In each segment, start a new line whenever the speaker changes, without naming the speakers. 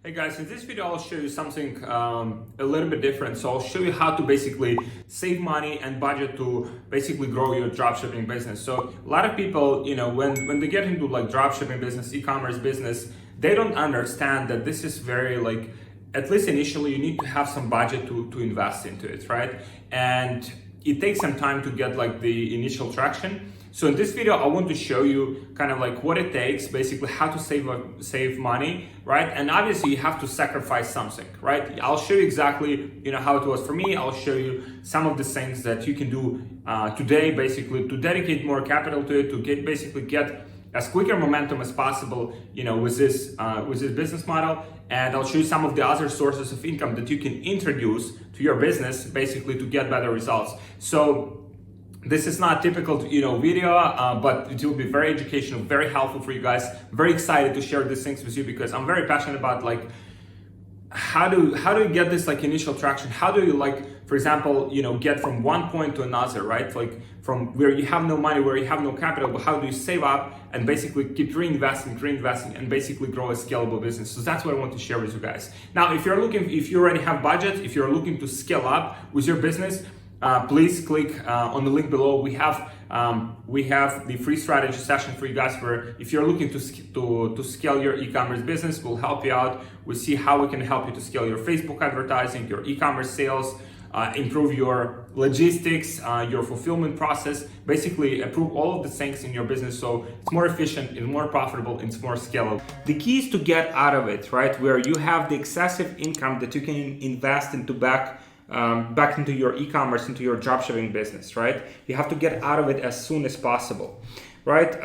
Hey guys, in this video I'll show you something a little bit different. So I'll show you how to basically save money and budget to basically grow your dropshipping business. So a lot of people, when they get into like dropshipping business, e-commerce business, they don't understand that this is very like, at least initially you need to have some budget to invest into it, right? And it takes some time to get like the initial traction. So in this video, I want to show you kind of like what it takes, basically how to save money, right? And obviously you have to sacrifice something, right? I'll show you exactly, how it was for me. I'll show you some of the things that you can do today, basically to dedicate more capital to it, to get as quicker momentum as possible, with this business model. And I'll show you some of the other sources of income that you can introduce to your business, basically to get better results. So this is not typical, video, but it will be very educational, very helpful for you guys. Very excited to share these things with you because I'm very passionate about like how do you get this like initial traction? How do you like, for example, get from one point to another, right? Like from where you have no money, where you have no capital, but how do you save up and basically keep reinvesting and basically grow a scalable business? So that's what I want to share with you guys. Now, if you already have budget, if you're looking to scale up with your business, please click on the link below. We have the free strategy session for you guys where if you're looking to scale your e-commerce business, we'll help you out. We'll see how we can help you to scale your Facebook advertising, your e-commerce sales, improve your logistics, your fulfillment process, basically improve all of the things in your business so it's more efficient, it's more profitable, it's more scalable. The key is to get out of it, right? Where you have the excessive income that you can invest into back into your e-commerce, into your dropshipping business, right? You have to get out of it as soon as possible, right?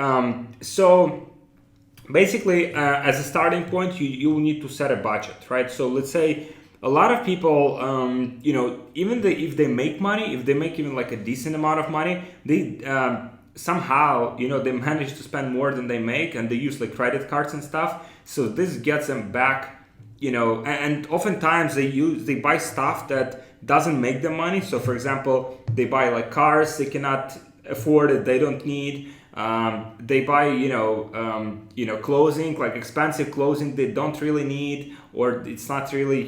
So basically, as a starting point, you need to set a budget, right? So let's say a lot of people, if they make money, if they make even like a decent amount of money, they somehow, they manage to spend more than they make, and they use like credit cards and stuff. So this gets them back, and oftentimes they buy stuff that doesn't make them money. So for example, they buy like cars they cannot afford it, they don't need. They buy clothing, like expensive clothing they don't really need, or it's not really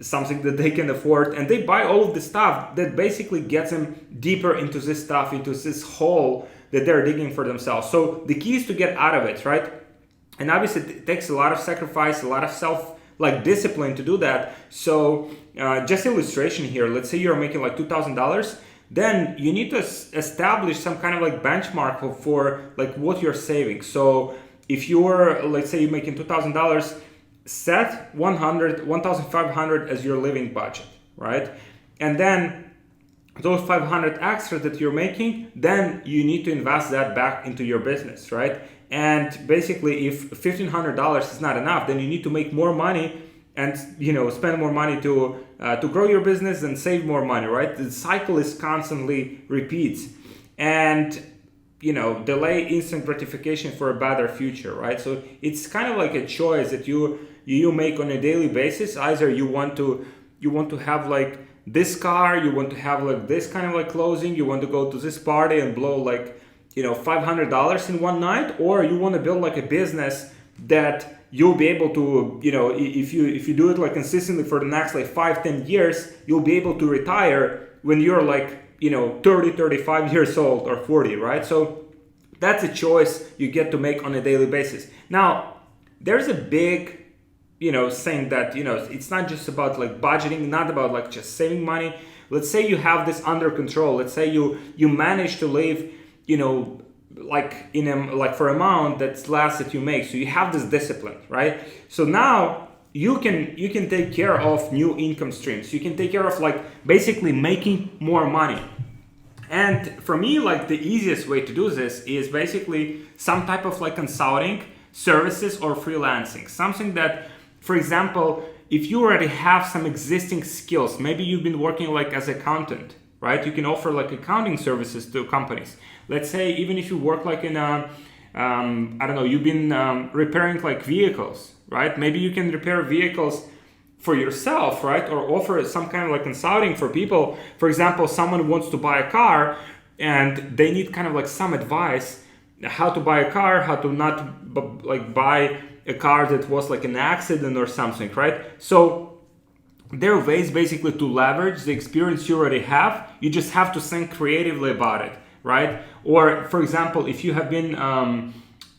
something that they can afford, and they buy all of the stuff that basically gets them deeper into this stuff, into this hole that they're digging for themselves. So the key is to get out of it, right? And obviously it takes a lot of sacrifice, a lot of discipline to do that. So just illustration here, let's say you're making like $2,000, then you need to establish some kind of like benchmark for like what you're saving. So if let's say you're making $2,000, set $1,500 as your living budget, right? And then those 500 extra that you're making, then you need to invest that back into your business, right? And basically, if $1,500 is not enough, then you need to make more money and spend more money to grow your business and save more money, right? The cycle is constantly repeats, and delay instant gratification for a better future, right? So it's kind of like a choice that you make on a daily basis. Either you want to have like this car, you want to have like this kind of like clothing, you want to go to this party and blow like $500 in one night, or you want to build like a business that you'll be able to, if you do it like consistently for the next like 5-10 years, you'll be able to retire when you're like 30, 35 years old or 40, right? So that's a choice you get to make on a daily basis. Now, there's a big saying that it's not just about like budgeting, not about like just saving money. Let's say you have this under control. Let's say you manage to live like for amount that's less that you make. So you have this discipline, right? So now you can take care of new income streams. You can take care of like basically making more money. And for me, like the easiest way to do this is basically some type of like consulting services or freelancing. Something that, for example, if you already have some existing skills, maybe you've been working like as an accountant, right? You can offer like accounting services to companies. Let's say even if you work like in you've been repairing like vehicles, right? Maybe you can repair vehicles for yourself, right? Or offer some kind of like consulting for people. For example, someone wants to buy a car and they need kind of like some advice how to buy a car, how to not buy a car that was like an accident or something, right? So there are ways basically to leverage the experience you already have. You just have to think creatively about it, right? Or for example, if you have been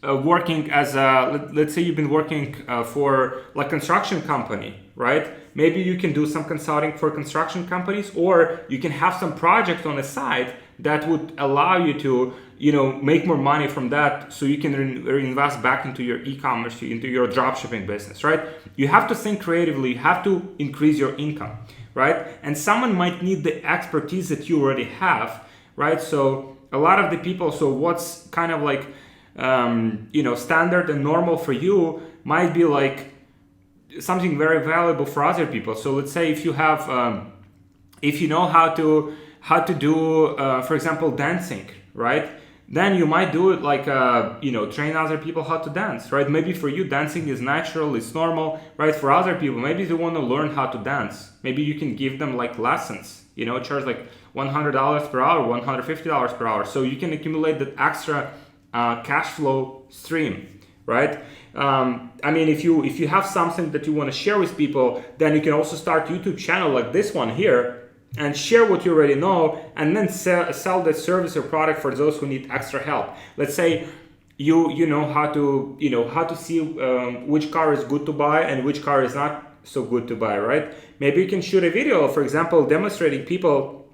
working as a, let's say you've been working for like construction company, right? Maybe you can do some consulting for construction companies, or you can have some project on the side that would allow you to, make more money from that, so you can reinvest back into your e-commerce, into your dropshipping business, right? You have to think creatively. You have to increase your income, right? And someone might need the expertise that you already have, right? So a lot of the people, so what's kind of like, standard and normal for you might be like something very valuable for other people. So let's say if you have, if you know how to do, for example, dancing, right? Then you might do it like, train other people how to dance, right? Maybe for you, dancing is natural, it's normal, right? For other people, maybe they want to learn how to dance. Maybe you can give them like lessons, charge like $100 per hour, $150 per hour. So you can accumulate that extra cash flow stream, right? If you have something that you want to share with people, then you can also start YouTube channel like this one here and share what you already know, and then sell that service or product for those who need extra help. Let's say you know how to see which car is good to buy and which car is not so good to buy, right? Maybe you can shoot a video, for example, demonstrating people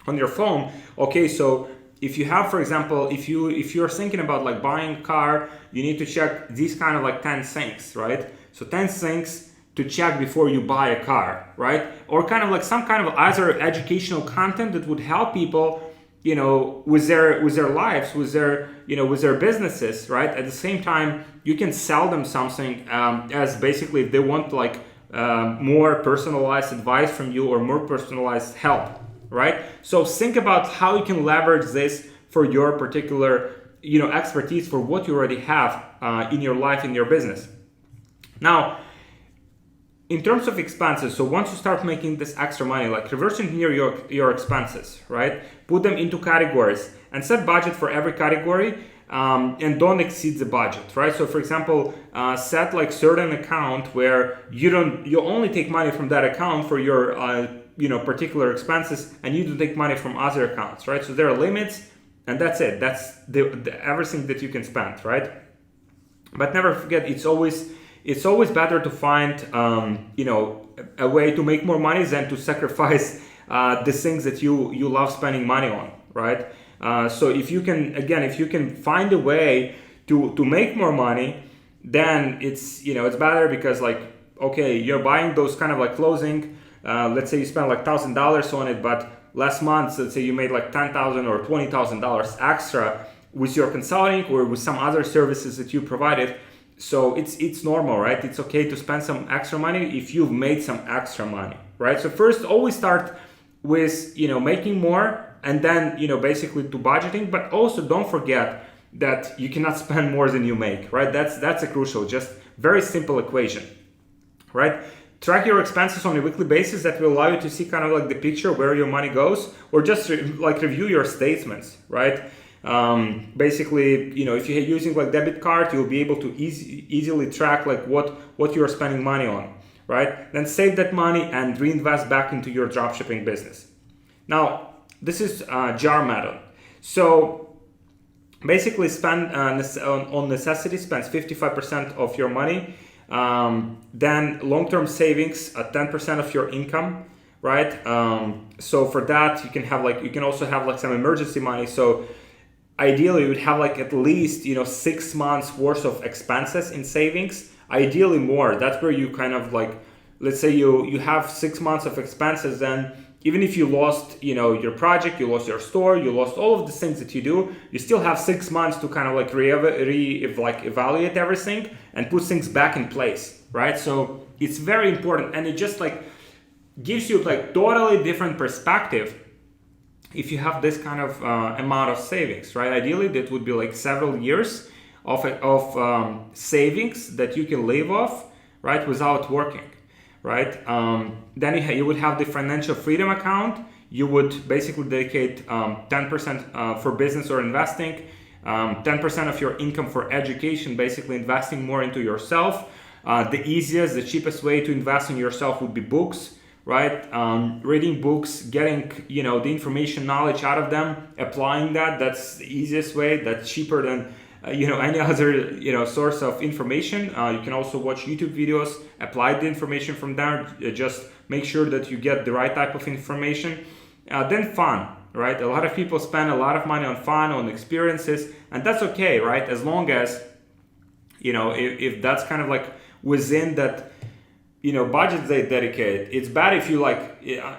on your phone. Okay, so if you have, for example, if you're thinking about like buying a car, you need to check these kind of like 10 things, right? So 10 things to check before you buy a car, right? Or kind of like some kind of other educational content that would help people, with their lives, with their businesses, right? At the same time, you can sell them something as basically if they want like more personalized advice from you or more personalized help, right? So think about how you can leverage this for your particular, expertise, for what you already have in your life, in your business. Now, in terms of expenses, so once you start making this extra money, like reverse engineer your expenses, right? Put them into categories and set budget for every category, and don't exceed the budget, right? So for example, set like certain account where you only take money from that account for your particular expenses, and you don't take money from other accounts, right? So there are limits, and that's it. That's the everything that you can spend, right? But never forget, it's always better to find a way to make more money than to sacrifice the things that you love spending money on, right? So if you can find a way to make more money, then it's better, because like, okay, you're buying those kind of like clothing. Let's say you spend like $1,000 on it, but last month, let's say you made like $10,000 or $20,000 extra with your consulting or with some other services that you provided. So it's normal, right? It's okay to spend some extra money if you've made some extra money, right? So first, always start with making more, and then basically to budgeting. But also don't forget that you cannot spend more than you make, right? That's a crucial, just very simple equation, right? Track your expenses on a weekly basis. That will allow you to see kind of like the picture where your money goes, or just review your statements, right? Basically, if you're using like debit card, you'll be able to easily track like what you're spending money on, right? Then save that money and reinvest back into your dropshipping business. Now, this is jar method. So basically, spend on necessity, spends 55% of your money. Then long-term savings at 10% of your income, right? So for that, you can also have like some emergency money. So ideally, you would have like at least 6 months worth of expenses in savings. Ideally more. That's where you kind of like, let's say you have 6 months of expenses, then even if you lost your project, you lost your store, you lost all of the things that you do, you still have 6 months to kind of like evaluate everything and put things back in place, right? So it's very important, and it just like gives you like totally different perspective if you have this kind of amount of savings, right? Ideally, that would be like several years of savings that you can live off, right, without working, right? Then you would have the financial freedom account. You would basically dedicate 10% for business or investing, 10% of your income for education, basically investing more into yourself. The easiest, the cheapest way to invest in yourself would be books, right? Reading books, getting, you know, the information, knowledge out of them, applying that. That's the easiest way. That's cheaper than you know, any other, you know, source of information. You can also watch YouTube videos, apply the information from there. Just make sure that you get the right type of information. Then fun, right? A lot of people spend a lot of money on fun, on experiences, and that's okay, right? As long as, you know, if that's kind of like within that, you know, budget they dedicate. It's bad if you like,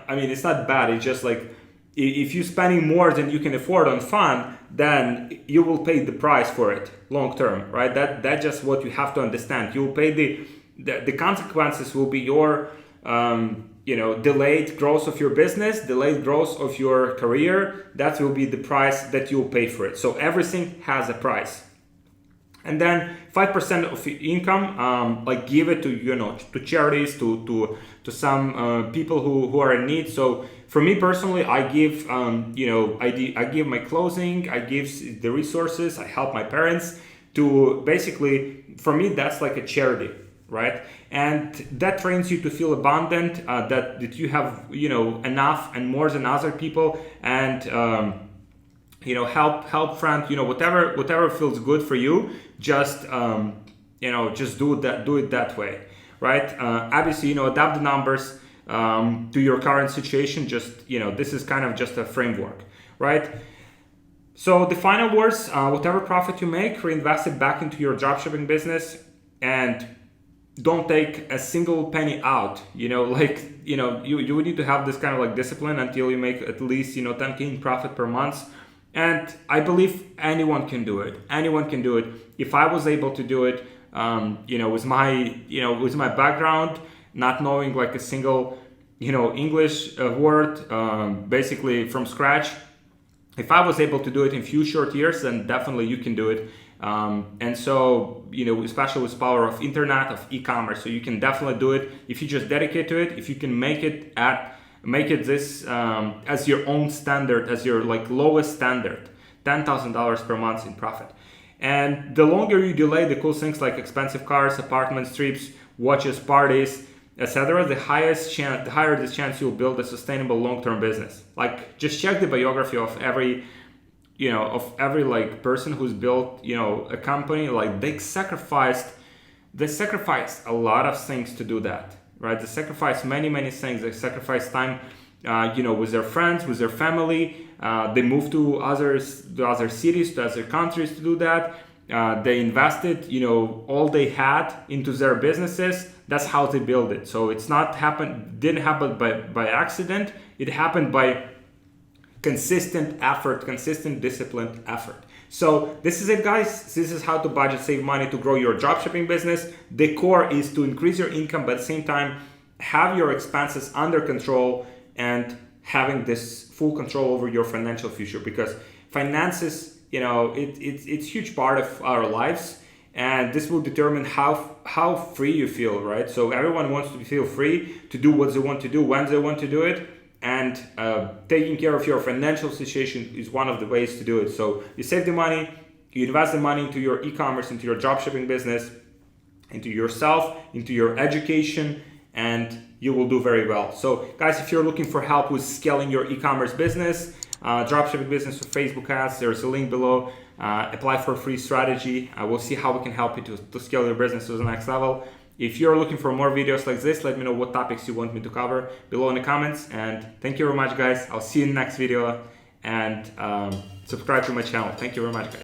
I mean, it's not bad. It's just like, if you're spending more than you can afford on fun, then you will pay the price for it long term, right? That's just what you have to understand. You will pay the consequences will be your you know, delayed growth of your business, delayed growth of your career. That will be the price that you'll pay for it. So everything has a price. And then 5% of income, like give it to, you know, to charities, to some people who are in need. So for me personally, I give, you know, I give my clothing, I give the resources, I help my parents to basically, for me, that's like a charity, right? And that trains you to feel abundant, that you have, you know, enough and more than other people, and you know, help friend, you know, whatever feels good for you, just you know, just do it that way, right? Obviously, you know, adapt the numbers to your current situation. Just, you know, this is kind of just a framework, right? So the final words, whatever profit you make, reinvest it back into your dropshipping business, and don't take a single penny out. You know, like, you know, you would need to have this kind of like discipline until you make at least, you know, 10K in profit per month. And I believe anyone can do it. Anyone can do it. If I was able to do it, you know, with my background, not knowing like a single, you know, English word, basically from scratch, if I was able to do it in few short years, then definitely you can do it. And so, you know, especially with power of internet, of e-commerce, so you can definitely do it if you just dedicate to it. If you can make it this as your own standard, as your like lowest standard, $10,000 per month in profit. And the longer you delay the cool things like expensive cars, apartments, trips, watches, parties, etc., the higher the chance you'll build a sustainable long-term business. Like, just check the biography of every, you know, of every like person who's built, you know, a company. Like, they sacrificed a lot of things to do that. Right? They sacrifice many things. They sacrifice time, you know, with their friends, with their family. They moved to other cities, to other countries to do that. They invested, you know, all they had into their businesses. That's how they build it. So it's didn't happen by accident. It happened by consistent effort, consistent disciplined effort. So this is it, guys. This is how to budget, save money to grow your dropshipping business. The core is to increase your income, but at the same time, have your expenses under control and having this full control over your financial future, because finances, you know, it's a huge part of our lives, and this will determine how free you feel, right? So everyone wants to feel free to do what they want to do, when they want to do it. And taking care of your financial situation is one of the ways to do it. So you save the money, you invest the money into your e-commerce, into your dropshipping business, into yourself, into your education, and you will do very well. So guys, if you're looking for help with scaling your e-commerce business, dropshipping business with Facebook ads, there's a link below. Apply for a free strategy. We'll see how we can help you to scale your business to the next level. If you're looking for more videos like this, let me know what topics you want me to cover below in the comments. And thank you very much, guys. I'll see you in the next video, and subscribe to my channel. Thank you very much, guys.